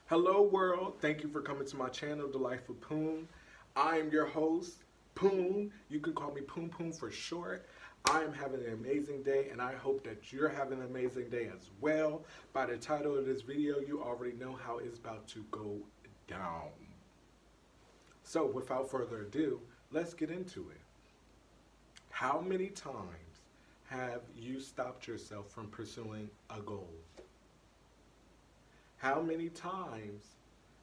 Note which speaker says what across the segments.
Speaker 1: Hello world, thank you for coming to my channel, The Life of Poon. I am your host, Poon. You can call me Poon Poon for short. I am having an amazing day and I hope that you're having an amazing day as well. By the title of this video, you already know how it's about to go down. So without further ado, let's get into it. How many times have you stopped yourself from pursuing a goal? How many times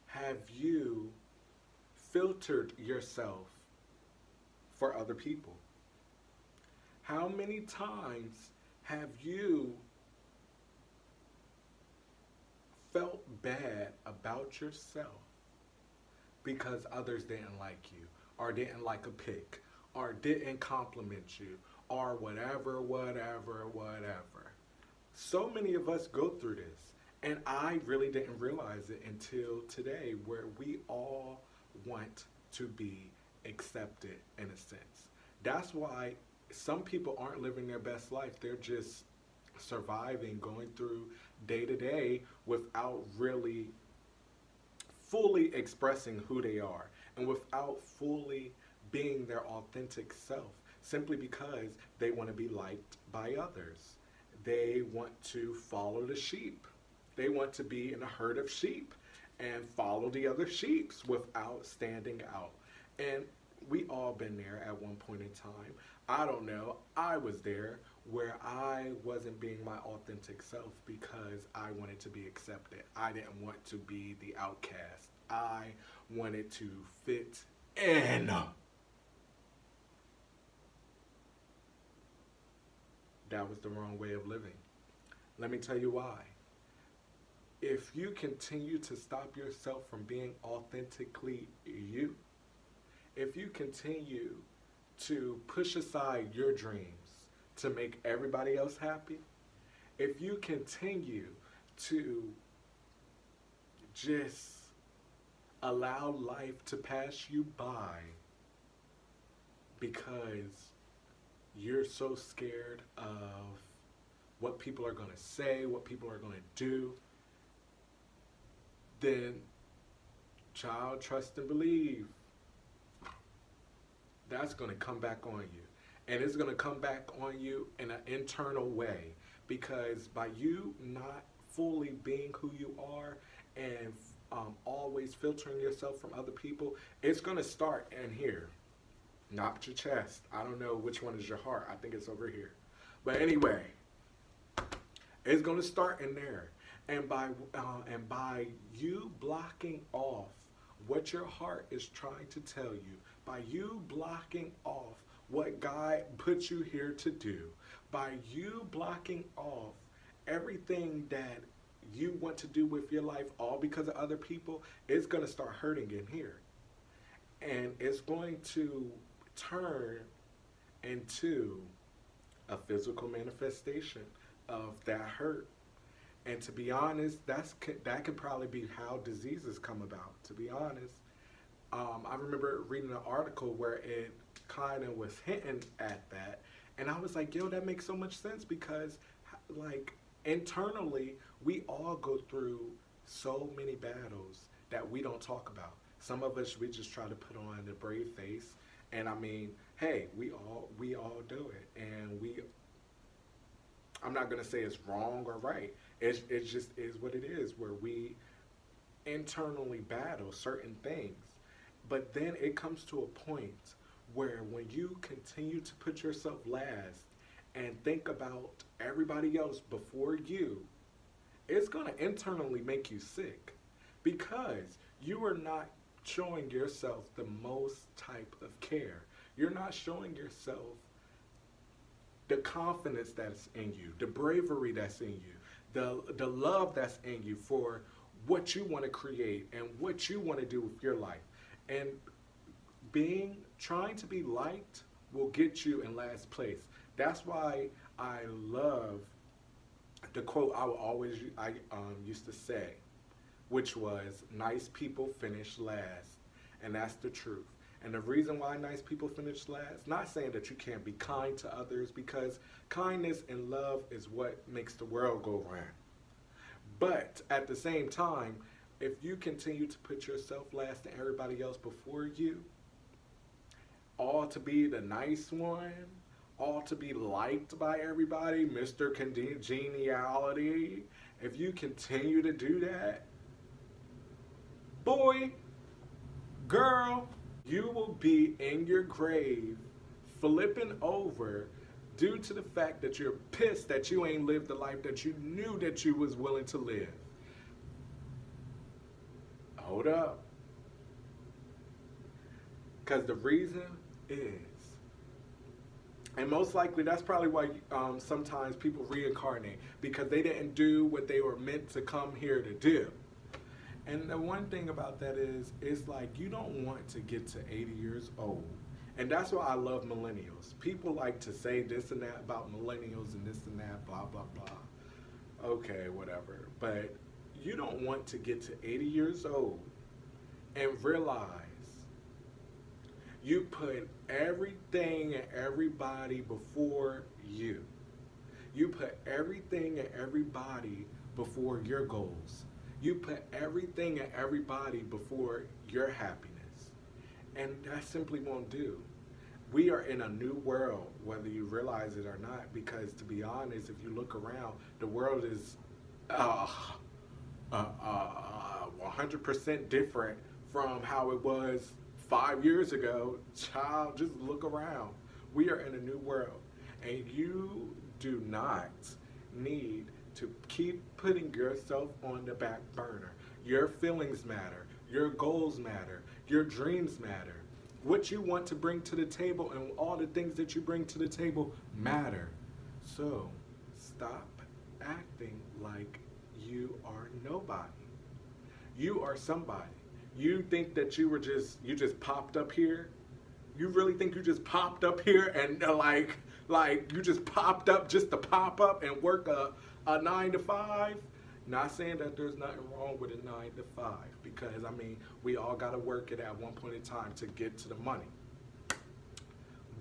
Speaker 1: have you filtered yourself for other people? How many times have you felt bad about yourself because others didn't like you, or didn't like a pic, or didn't compliment you, or whatever? So many of us go through this. And I really didn't realize it until today, where we all want to be accepted in a sense. That's why some people aren't living their best life. They're just surviving, going through day to day without really fully expressing who they are and without fully being their authentic self, simply because they want to be liked by others. They want to follow the sheep. They want to be in a herd of sheep and follow the other sheeps without standing out. And we all been there at one point in time. I don't know. I was there where I wasn't being my authentic self because I wanted to be accepted. I didn't want to be the outcast. I wanted to fit in. That was the wrong way of living. Let me tell you why. If you continue to stop yourself from being authentically you, if you continue to push aside your dreams to make everybody else happy, if you continue to just allow life to pass you by because you're so scared of what people are going to say, what people are going to do, then, child, trust and believe, that's going to come back on you. And it's going to come back on you in an internal way, because by you not fully being who you are and always filtering yourself from other people, it's going to start in here, not your chest. I don't know which one is your heart. I think it's over here. But anyway, it's going to start in there. And by you blocking off what your heart is trying to tell you, by you blocking off what God put you here to do, by you blocking off everything that you want to do with your life, all because of other people, it's going to start hurting in here. And it's going to turn into a physical manifestation of that hurt. And to be honest, that could probably be how diseases come about, to be honest. I remember reading an article where it kind of was hinting at that. And I was like, yo, that makes so much sense, because like internally, we all go through so many battles that we don't talk about. Some of us, we just try to put on the brave face. And I mean, hey, we all do it. And I'm not going to say it's wrong or right. It just is what it is, where we internally battle certain things. But then it comes to a point where when you continue to put yourself last and think about everybody else before you, it's going to internally make you sick, because you are not showing yourself the most type of care. You're not showing yourself the confidence that's in you, the bravery that's in you, the love that's in you for what you want to create and what you want to do with your life. And trying to be liked will get you in last place. That's why I love the quote I used to say, which was, nice people finish last. And that's the truth. And the reason why nice people finish last, not saying that you can't be kind to others, because kindness and love is what makes the world go round. But at the same time, if you continue to put yourself last and everybody else before you, all to be the nice one, all to be liked by everybody, Mr. Congeniality, if you continue to do that, boy, girl, you will be in your grave flipping over due to the fact that you're pissed that you ain't lived the life that you knew that you was willing to live. Hold up. Because the reason is, and most likely that's probably why sometimes people reincarnate, because they didn't do what they were meant to come here to do. And the one thing about that is, it's like you don't want to get to 80 years old. And that's why I love millennials. People like to say this and that about millennials and this and that, blah, blah, blah. Okay, whatever. But you don't want to get to 80 years old and realize you put everything and everybody before you. You put everything and everybody before your goals. You put everything and everybody before your happiness. And that simply won't do. We are in a new world, whether you realize it or not, because to be honest, if you look around, the world is 100% different from how it was 5 years ago. Child, just look around. We are in a new world, and you do not need to keep putting yourself on the back burner. Your feelings matter. Your goals matter. Your dreams matter. What you want to bring to the table and all the things that you bring to the table matter. So stop acting like you are nobody. You are somebody. You think that you just popped up here? You really think you just popped up here and like you just popped up just to pop up and work a 9 to 5? Not saying that there's nothing wrong with a 9 to 5, because I mean, we all got to work it at one point in time to get to the money.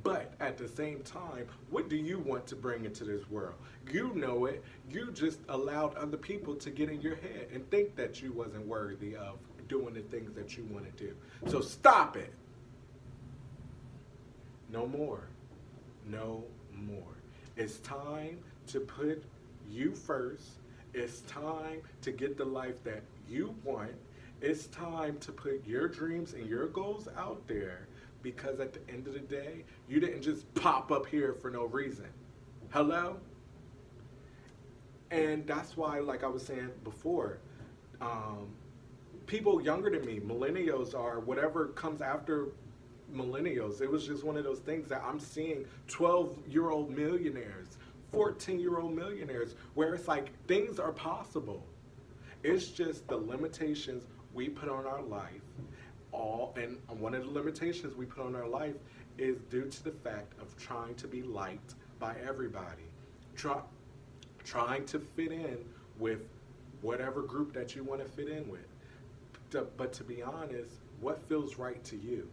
Speaker 1: But at the same time, what do you want to bring into this world? You know it. You just allowed other people to get in your head and think that you wasn't worthy of doing the things that you want to do. So stop it. No more. No more. It's time to put you first. It's time to get the life that you want. It's time to put your dreams and your goals out there, because at the end of the day, you didn't just pop up here for no reason. Hello? And that's why, like I was saying before, people younger than me, millennials or whatever comes after millennials, it was just one of those things that I'm seeing 12-year-old millionaires, 14-year-old millionaires, where it's like things are possible. It's just the limitations we put on our life. And one of the limitations we put on our life is due to the fact of trying to be liked by everybody. Trying to fit in with whatever group that you want to fit in with. But to be honest, what feels right to you?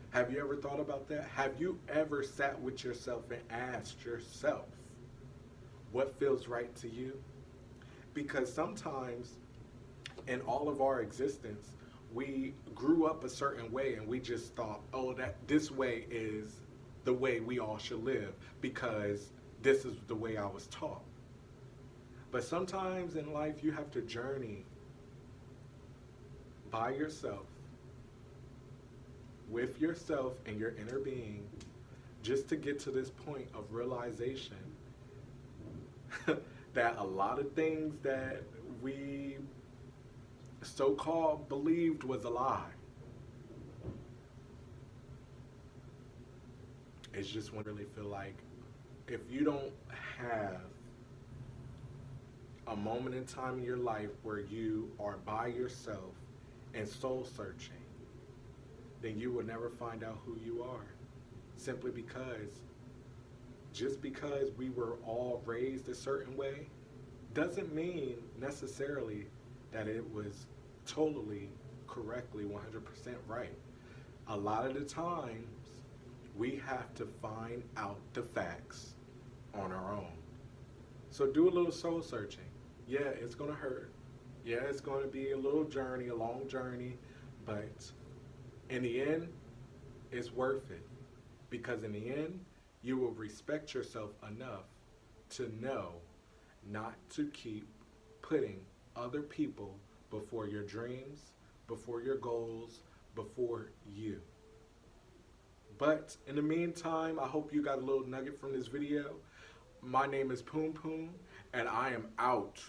Speaker 1: Have you ever thought about that? Have you ever sat with yourself and asked yourself, what feels right to you? Because sometimes in all of our existence, we grew up a certain way and we just thought, oh, that this way is the way we all should live because this is the way I was taught. But sometimes in life you have to journey by yourself, with yourself and your inner being, just to get to this point of realization that a lot of things that we so-called believed was a lie. It's just when I really feel like if you don't have a moment in time in your life where you are by yourself and soul searching, then you will never find out who you are. Simply because, just because we were all raised a certain way, doesn't mean necessarily that it was totally, correctly, 100% right. A lot of the times, we have to find out the facts on our own. So do a little soul searching. Yeah, it's gonna hurt. Yeah, it's going to be a little journey, a long journey, but in the end, it's worth it. Because in the end, you will respect yourself enough to know not to keep putting other people before your dreams, before your goals, before you. But in the meantime, I hope you got a little nugget from this video. My name is Poom Poom, and I am out.